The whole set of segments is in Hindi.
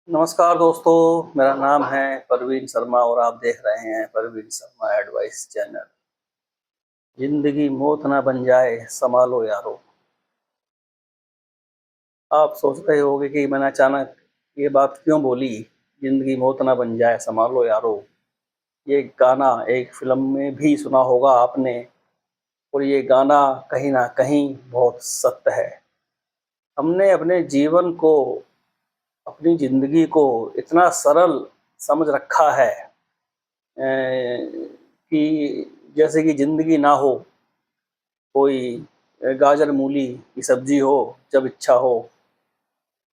नमस्कार दोस्तों, मेरा नाम है परवीन शर्मा और आप देख रहे हैं परवीन शर्मा एडवाइस चैनल। जिंदगी मौत ना बन जाए, संभालो यारो। आप सोच रहे होंगे कि मैंने अचानक ये बात क्यों बोली। जिंदगी मौत ना बन जाए, संभालो यारो। ये गाना एक फिल्म में भी सुना होगा आपने। और ये गाना कहीं ना कहीं बहुत सत्य है। हमने अपने जीवन को, अपनी जिंदगी को इतना सरल समझ रखा है कि जैसे कि जिंदगी ना हो, कोई गाजर मूली की सब्जी हो, जब इच्छा हो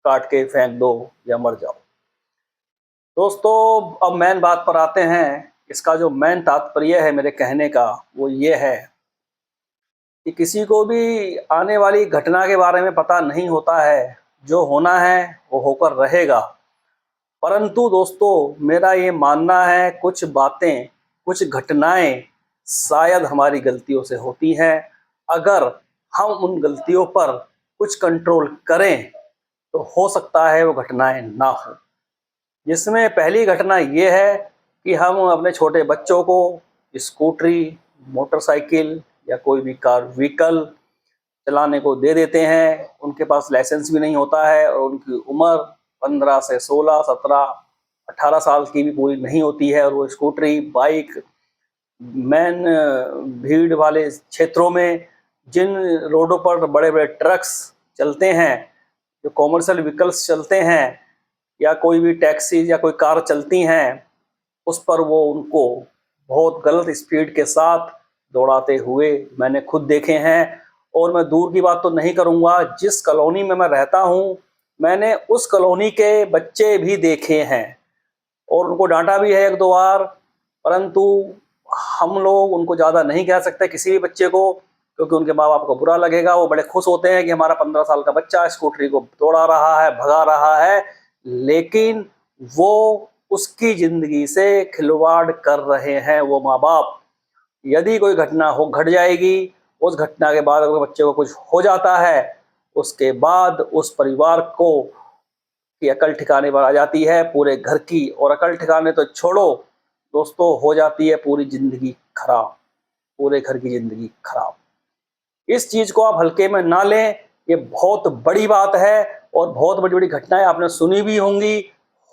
काट के फेंक दो या मर जाओ। दोस्तों, अब मेन बात पर आते हैं। इसका जो मेन तात्पर्य है मेरे कहने का, वो ये है कि किसी को भी आने वाली घटना के बारे में पता नहीं होता है। जो होना है वो होकर रहेगा। परंतु दोस्तों, मेरा ये मानना है कुछ बातें, कुछ घटनाएं शायद हमारी गलतियों से होती हैं। अगर हम उन गलतियों पर कुछ कंट्रोल करें तो हो सकता है वो घटनाएं ना हो। जिसमें पहली घटना ये है कि हम अपने छोटे बच्चों को स्कूटरी, मोटरसाइकिल या कोई भी कार व्हीकल चलाने को दे देते हैं। उनके पास लाइसेंस भी नहीं होता है और उनकी उम्र 15 से 16, 17, 18 साल की भी पूरी नहीं होती है और वो स्कूटरी, बाइक, मेन भीड़ वाले क्षेत्रों में जिन रोडों पर बड़े बड़े ट्रक्स चलते हैं, जो कॉमर्शियल व्हीकल्स चलते हैं, या कोई भी टैक्सी या कोई कार चलती हैं, उस पर वो उनको बहुत गलत स्पीड के साथ दौड़ाते हुए मैंने खुद देखे हैं। और मैं दूर की बात तो नहीं करूँगा, जिस कॉलोनी में मैं रहता हूँ, मैंने उस कॉलोनी के बच्चे भी देखे हैं और उनको डांटा भी है एक दो बार। परंतु हम लोग उनको ज़्यादा नहीं कह सकते किसी भी बच्चे को, क्योंकि उनके माँ बाप को बुरा लगेगा। वो बड़े खुश होते हैं कि हमारा 15 साल का बच्चा स्कूटरी को दौड़ा रहा है, भगा रहा है, लेकिन वो उसकी ज़िंदगी से खिलवाड़ कर रहे हैं वो माँ बाप। यदि कोई घटना हो घट जाएगी, उस घटना के बाद अगर बच्चे को कुछ हो जाता है, उसके बाद उस परिवार को की अकल ठिकाने पर आ जाती है, पूरे घर की। और अकल ठिकाने तो छोड़ो दोस्तों, हो जाती है पूरी ज़िंदगी खराब, पूरे घर की ज़िंदगी खराब। इस चीज़ को आप हल्के में ना लें, ये बहुत बड़ी बात है। और बहुत बड़ी-बड़ी घटनाएँ आपने सुनी भी होंगी,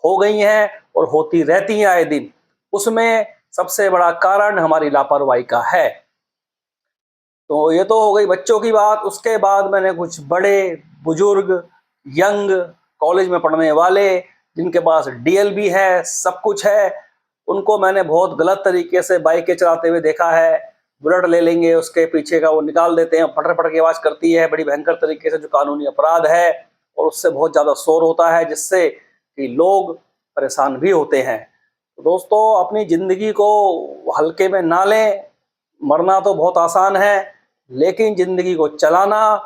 हो गई हैं और होती रहती हैं आए दिन। उसमें सबसे बड़ा कारण हमारी लापरवाही का है। तो ये तो हो गई बच्चों की बात। उसके बाद मैंने कुछ बड़े बुजुर्ग, यंग, कॉलेज में पढ़ने वाले, जिनके पास डीएल भी है, सब कुछ है, उनको मैंने बहुत गलत तरीके से बाइकें चलाते हुए देखा है। बुलेट ले लेंगे, उसके पीछे का वो निकाल देते हैं, फटर फटर की आवाज़ करती है बड़ी भयंकर तरीके से, जो कानूनी अपराध है। और उससे बहुत ज़्यादा शोर होता है, जिससे कि लोग परेशान भी होते हैं। तो दोस्तों, अपनी ज़िंदगी को हल्के में ना लें। मरना तो बहुत आसान है, लेकिन ज़िंदगी को चलाना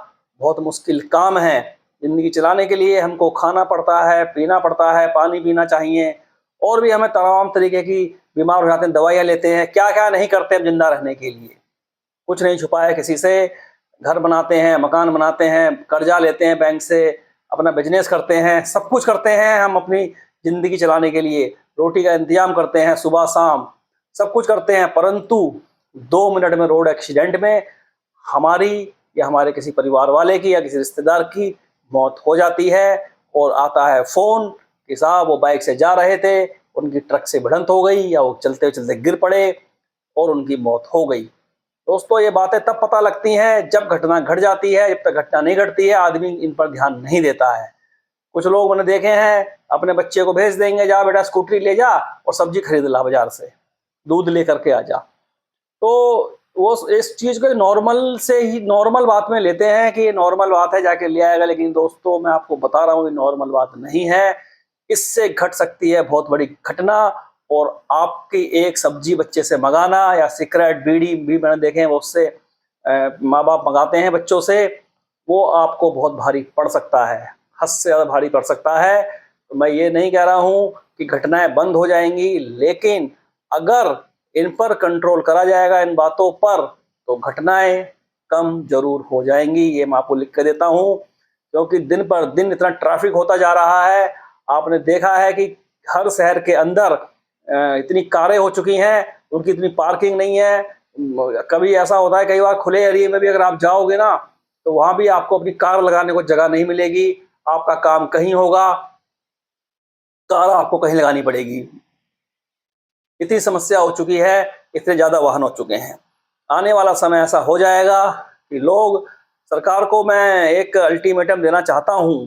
बहुत मुश्किल काम है। ज़िंदगी चलाने के लिए हमको खाना पड़ता है, पीना पड़ता है, पानी पीना चाहिए, और भी हमें तमाम तरीके की बीमार हो जाते हैं, दवाइयाँ लेते हैं, क्या-क्या नहीं करते हैं ज़िंदा रहने के लिए। कुछ नहीं छुपा है किसी से। घर बनाते हैं, मकान बनाते हैं, कर्जा लेते हैं बैंक से, अपना बिजनेस करते हैं, सब कुछ करते हैं हम अपनी ज़िंदगी चलाने के लिए। रोटी का इंतजाम करते हैं सुबह शाम, सब कुछ करते हैं, परंतु 2 मिनट में रोड एक्सीडेंट में हमारी या हमारे किसी परिवार वाले की या किसी रिश्तेदार की मौत हो जाती है। और आता है फ़ोन कि साहब वो बाइक से जा रहे थे, उनकी ट्रक से भिड़ंत हो गई या वो चलते चलते गिर पड़े और उनकी मौत हो गई। दोस्तों, ये बातें तब पता लगती हैं जब घटना घट जाती है। जब तक घटना नहीं घटती है, आदमी इन पर ध्यान नहीं देता है। कुछ लोग मैंने देखे हैं, अपने बच्चे को भेज देंगे, जा बेटा स्कूटरी ले जा और सब्जी खरीद ला बाजार से, दूध लेकर के आ जा। तो वो इस चीज़ को नॉर्मल से ही नॉर्मल बात में लेते हैं कि ये नॉर्मल बात है, जाके ले आएगा। लेकिन दोस्तों, मैं आपको बता रहा हूँ, ये नॉर्मल बात नहीं है। इससे घट सकती है बहुत बड़ी घटना। और आपकी एक सब्जी बच्चे से मंगाना या सिगरेट, बीड़ी भी मैंने देखे हैं, वो उससे माँ बाप मंगाते हैं बच्चों से, वो आपको बहुत भारी पड़ सकता है, हद से ज़्यादा भारी पड़ सकता है। तो मैं ये नहीं कह रहा हूँ कि घटनाएं बंद हो जाएंगी, लेकिन अगर इन पर कंट्रोल करा जाएगा, इन बातों पर, तो घटनाएं कम जरूर हो जाएंगी। ये मैं आपको लिख के देता हूँ, क्योंकि दिन पर दिन इतना ट्रैफिक होता जा रहा है। आपने देखा है कि हर शहर के अंदर इतनी कारें हो चुकी हैं, उनकी इतनी पार्किंग नहीं है। कभी ऐसा होता है, कई बार खुले एरिया में भी अगर आप जाओगे ना, तो वहां भी आपको अपनी कार लगाने को जगह नहीं मिलेगी। आपका काम कहीं होगा, कार आपको कहीं लगानी पड़ेगी। इतनी समस्या हो चुकी है, इतने ज्यादा वाहन हो चुके हैं। आने वाला समय ऐसा हो जाएगा कि लोग, सरकार को मैं एक अल्टीमेटम देना चाहता हूं।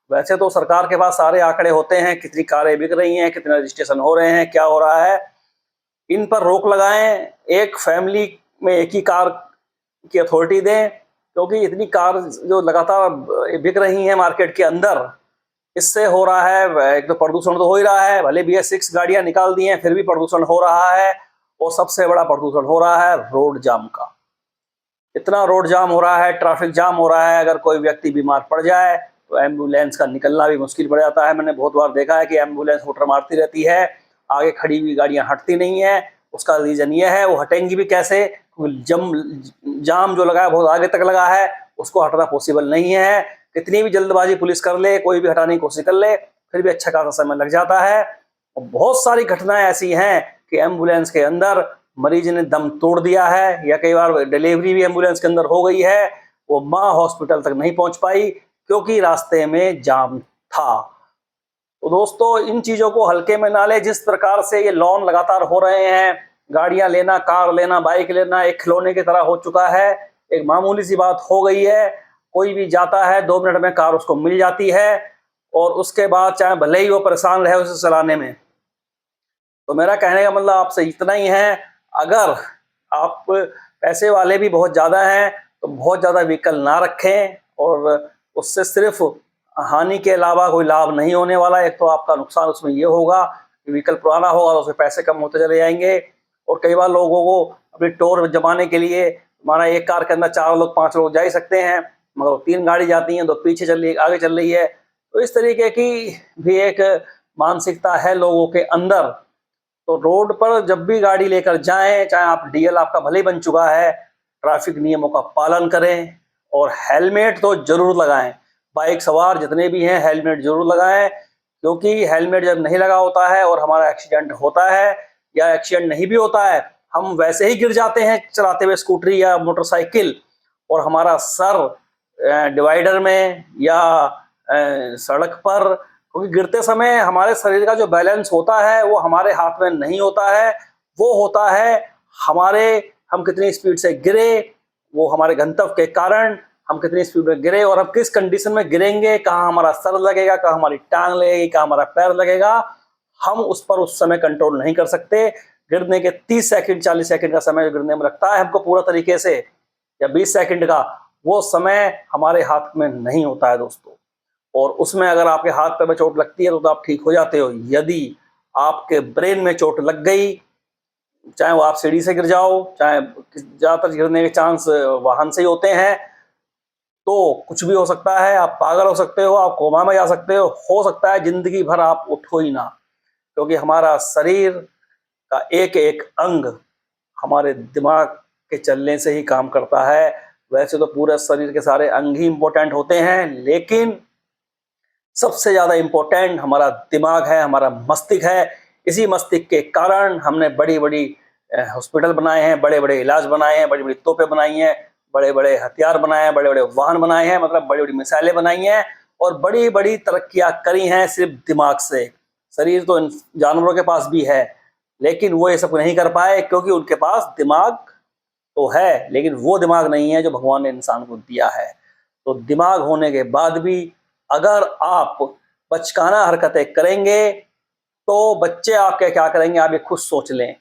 वैसे तो सरकार के पास सारे आंकड़े होते हैं, कितनी कारें बिक रही हैं, कितने रजिस्ट्रेशन हो रहे हैं, क्या हो रहा है। इन पर रोक लगाएं, एक फैमिली में एक ही कार की अथॉरिटी दें, क्योंकि इतनी कार जो लगातार बिक रही हैं मार्केट के अंदर, इससे हो रहा है, एक तो प्रदूषण तो हो ही रहा है, भले BS6 गाड़ियां निकाल दी हैं फिर भी प्रदूषण हो रहा है। और सबसे बड़ा प्रदूषण हो रहा है रोड जाम का। इतना रोड जाम हो रहा है, ट्रैफिक जाम हो रहा है, अगर कोई व्यक्ति बीमार पड़ जाए तो एम्बुलेंस का निकलना भी मुश्किल पड़ जाता है। मैंने बहुत बार देखा है कि एम्बुलेंस होटर मारती रहती है, आगे खड़ी हुई गाड़ियां हटती नहीं है। उसका रीजन ये है, वो हटेंगी भी कैसे, जाम जो लगा है बहुत आगे तक लगा है, उसको हटाना पॉसिबल नहीं है। कितनी भी जल्दबाजी पुलिस कर ले, कोई भी हटाने की कोशिश कर ले, फिर भी अच्छा खासा समय लग जाता है। और बहुत सारी घटनाएं ऐसी हैं कि एम्बुलेंस के अंदर मरीज ने दम तोड़ दिया है, या कई बार डिलीवरी भी एम्बुलेंस के अंदर हो गई है, वो माँ हॉस्पिटल तक नहीं पहुंच पाई क्योंकि रास्ते में जाम था। तो दोस्तों, इन चीजों को हल्के में ना ले। जिस प्रकार से ये लोन लगातार हो रहे हैं, गाड़ियां लेना, कार लेना, बाइक लेना एक खिलौने की तरह हो चुका है, एक मामूली सी बात हो गई है। कोई भी जाता है 2 मिनट में कार उसको मिल जाती है, और उसके बाद चाहे भले ही वो परेशान रहे उसे चलाने में। तो मेरा कहने का मतलब आपसे इतना ही है, अगर आप पैसे वाले भी बहुत ज़्यादा हैं तो बहुत ज़्यादा व्हीकल ना रखें, और उससे सिर्फ हानि के अलावा कोई लाभ नहीं होने वाला। एक तो आपका नुकसान उसमें ये होगा कि व्हीकल पुराना होगा तो उसमें पैसे कम होते चले जाएंगे, और कई बार लोगों को अपनी टोर जमाने के लिए, हमारा एक कार के अंदर 4 लोग 5 लोग जा ही सकते हैं, मगर 3 गाड़ी जाती हैं, 2 पीछे चल रही है, आगे चल रही है। तो इस तरीके की भी एक मानसिकता है लोगों के अंदर। तो रोड पर जब भी गाड़ी लेकर जाएं, चाहे आप DL आपका भले ही बन चुका है, ट्रैफिक नियमों का पालन करें, और हेलमेट तो जरूर लगाएं। बाइक सवार जितने भी हैं हेलमेट जरूर लगाएं, क्योंकि हेलमेट जब नहीं लगा होता है और हमारा एक्सीडेंट होता है, या एक्सीडेंट नहीं भी होता है, हम वैसे ही गिर जाते हैं चलाते हुए स्कूटरी या मोटरसाइकिल, और हमारा सर डिवाइडर में या सड़क पर, क्योंकि गिरते समय हमारे शरीर का जो बैलेंस होता है वो हमारे हाथ में नहीं होता है, वो होता है हम कितनी स्पीड से गिरे, वो हमारे गंतव्य के कारण हम कितनी स्पीड में गिरे, और हम किस कंडीशन में गिरेंगे, कहाँ हमारा सर लगेगा, कहाँ हमारी टांग लगेगी, कहाँ हमारा पैर लगेगा, हम उस पर उस समय कंट्रोल नहीं कर सकते। गिरने के 30 सेकंड 40 सेकंड का समय गिरने में लगता है हमको पूरा तरीके से, या 20 सेकंड का, वो समय हमारे हाथ में नहीं होता है दोस्तों। और उसमें अगर आपके हाथ पैर में चोट लगती है तो आप ठीक हो जाते हो। यदि आपके ब्रेन में चोट लग गई, चाहे वो आप सीढ़ी से गिर जाओ, चाहे ज्यादातर गिरने के चांस वाहन से ही होते हैं, तो कुछ भी हो सकता है। आप पागल हो सकते हो, आप कोमा में जा सकते हो सकता है जिंदगी भर आप उठो ही ना, क्योंकि हमारा शरीर का एक एक अंग हमारे दिमाग के चलने से ही काम करता है। वैसे तो पूरे शरीर के सारे अंग ही इंपॉर्टेंट होते हैं, लेकिन सबसे ज्यादा इंपॉर्टेंट हमारा दिमाग है, हमारा मस्तिष्क है। इसी मस्तिष्क के कारण हमने बड़ी बड़ी हॉस्पिटल बनाए हैं, बड़े बड़े इलाज बनाए हैं, बड़ी बड़ी तोपें बनाई हैं, बड़े बड़े हथियार बनाए हैं, बड़े बड़े वाहन बनाए हैं, मतलब बड़ी बड़ी मिसाइलें बनाई हैं, और बड़ी बड़ी तरक्कियां करी हैं सिर्फ दिमाग से। शरीर तो जानवरों के पास भी है, लेकिन वो ये सब नहीं कर पाए क्योंकि उनके पास दिमाग तो है, लेकिन वो दिमाग नहीं है जो भगवान ने इंसान को दिया है। तो दिमाग होने के बाद भी अगर आप बचकाना हरकतें करेंगे तो बच्चे आपके क्या करेंगे, आप ये खुद सोच लें।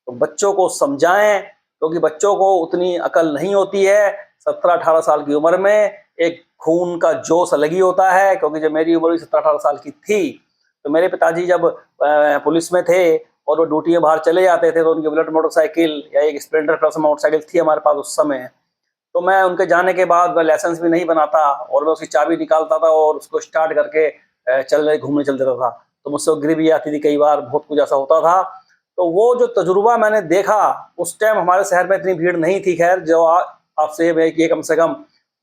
तो बच्चों को समझाएं, क्योंकि बच्चों को उतनी अकल नहीं होती है। 17-18 साल की उम्र में एक खून का जोश अलग ही होता है, क्योंकि जब मेरी उम्र भी 17-18 साल की थी, तो मेरे पिताजी जब पुलिस में थे और वो ड्यूटी में बाहर चले जाते थे, तो उनकी बुलेट मोटरसाइकिल या एक स्प्लेंडर प्लस मोटरसाइकिल थी हमारे पास उस समय। तो मैं उनके जाने के बाद मैं लाइसेंस भी नहीं बनाता, और मैं उसकी चाबी निकालता था और उसको स्टार्ट करके घूमने चल देता था। तो मुझसे वो गिर भी जाती थी कई बार, बहुत कुछ ऐसा होता था। तो वो जो तजुर्बा मैंने देखा, उस टाइम हमारे शहर में इतनी भीड़ नहीं थी। खैर, जो आपसे ये कम से कम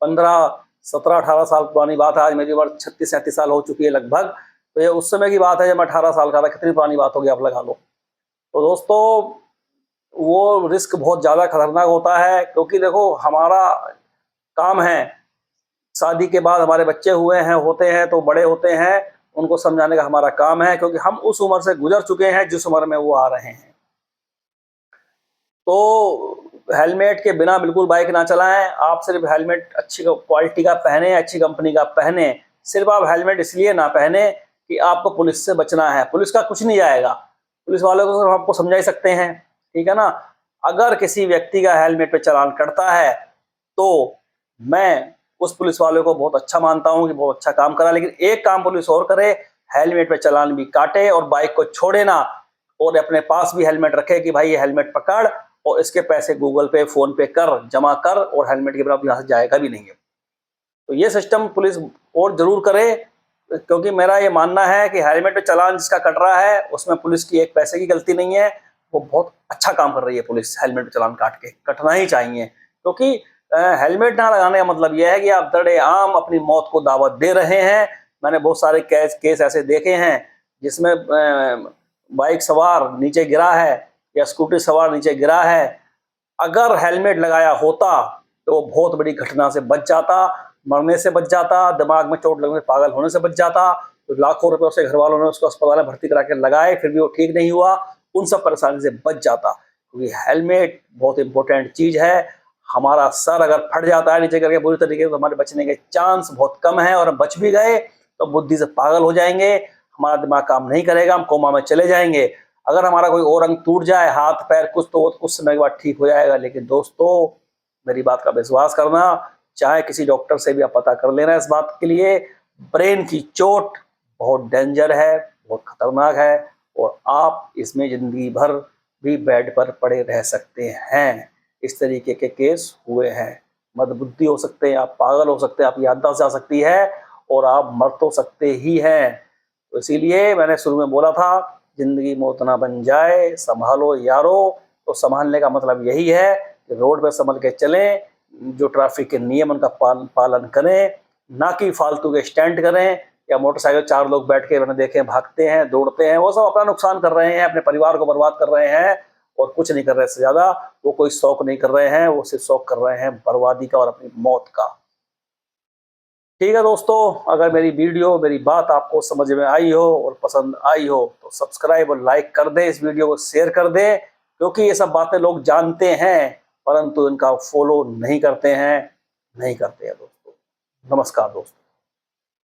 15, 17, 18 साल पुरानी बात है। आज मेरी उम्र 36-37 साल हो चुकी है लगभग। तो ये उस समय की बात है जब मैं 18 साल का था, कितनी पुरानी बात होगी आप लगा लो। तो दोस्तों वो रिस्क बहुत ज़्यादा खतरनाक होता है, क्योंकि देखो हमारा काम है, शादी के बाद हमारे बच्चे हुए हैं, होते हैं तो बड़े होते हैं, उनको समझाने का हमारा काम है, क्योंकि हम उस उम्र से गुजर चुके हैं जिस उम्र में वो आ रहे हैं। तो हेलमेट के बिना बिल्कुल बाइक ना चलाएं। आप सिर्फ हेलमेट अच्छी क्वालिटी का पहने, अच्छी कंपनी का पहने। सिर्फ आप हेलमेट इसलिए ना पहने कि आपको पुलिस से बचना है, पुलिस का कुछ नहीं जाएगा, पुलिस वालों को सिर्फ आपको समझा ही सकते हैं, ठीक है ना। अगर किसी व्यक्ति का हेलमेट पे चालान कटता है तो मैं उस पुलिस वाले को बहुत अच्छा मानता हूं कि बहुत अच्छा काम करा, लेकिन एक काम पुलिस और करे, हेलमेट पे चालान भी काटे और बाइक को छोड़े ना, और अपने पास भी हेलमेट रखे कि भाई ये हेलमेट पकड़ और इसके पैसे गूगल पे फोन पे कर, जमा कर, और हेलमेट के बिना यहाँ से जाएगा भी नहीं है। तो ये सिस्टम पुलिस और जरूर करे, क्योंकि मेरा ये मानना है कि हेलमेट पे चालान जिसका कट रहा है उसमें पुलिस की एक पैसे की गलती नहीं है, वो बहुत अच्छा काम कर रही है पुलिस। हेलमेट पे चालान काट के कटना ही चाहिए, क्योंकि हेलमेट ना लगाने का मतलब यह है कि आप दड़े-आम अपनी मौत को दावत दे रहे हैं। मैंने बहुत सारे केस ऐसे देखे हैं जिसमें बाइक सवार नीचे गिरा है या स्कूटी सवार नीचे गिरा है, अगर हेलमेट लगाया होता तो वो बहुत बड़ी घटना से बच जाता, मरने से बच जाता, दिमाग में चोट लगने से पागल होने से बच जाता। तो लाखों रुपए उसके घर वालों ने उसको अस्पताल में भर्ती करा के लगाए, फिर भी वो ठीक नहीं हुआ, उन सब परेशानी से बच जाता। क्योंकि हेलमेट बहुत इंपॉर्टेंट चीज है। हमारा सर अगर फट जाता है नीचे करके बुरी तरीके से, तो हमारे बचने के चांस बहुत कम है, और हम बच भी गए तो बुद्धि से पागल हो जाएंगे, हमारा दिमाग काम नहीं करेगा, हम कोमा में चले जाएंगे। अगर हमारा कोई और अंग टूट जाए, हाथ पैर कुछ, तो कुछ समय के बाद ठीक हो जाएगा। लेकिन दोस्तों मेरी बात का विश्वास करना, चाहे किसी डॉक्टर से भी आप पता कर लेना इस बात के लिए, ब्रेन की चोट बहुत डेंजर है, बहुत खतरनाक है, और आप इसमें जिंदगी भर भी बेड पर पड़े रह सकते हैं। इस तरीके के केस हुए हैं। मंदबुद्धि हो सकते हैं, आप पागल हो सकते हैं, आपकी याददाश्त जा सकती है, और आप मर तो सकते ही हैं। तो इसीलिए मैंने शुरू में बोला था, जिंदगी मौत ना बन जाए, संभालो यारो। तो संभालने का मतलब यही है कि रोड पर संभल के चलें, जो ट्रैफिक के नियम उनका पालन करें, ना कि फालतू के स्टंट करें, या मोटरसाइकिल 4 लोग बैठ के मैंने देखे भागते हैं, दौड़ते हैं, वो सब अपना नुकसान कर रहे हैं, अपने परिवार को बर्बाद कर रहे हैं, और कुछ नहीं कर रहे। इससे ज्यादा वो कोई शौक नहीं कर रहे हैं, वो सिर्फ शौक कर रहे हैं बर्बादी का और अपनी मौत का। ठीक है दोस्तों, अगर मेरी वीडियो, मेरी बात आपको समझ में आई हो और पसंद आई हो तो सब्सक्राइब और लाइक कर दें, इस वीडियो को शेयर कर दें, क्योंकि ये सब बातें लोग जानते हैं परंतु इनका फॉलो नहीं करते हैं दोस्तों। नमस्कार दोस्तों।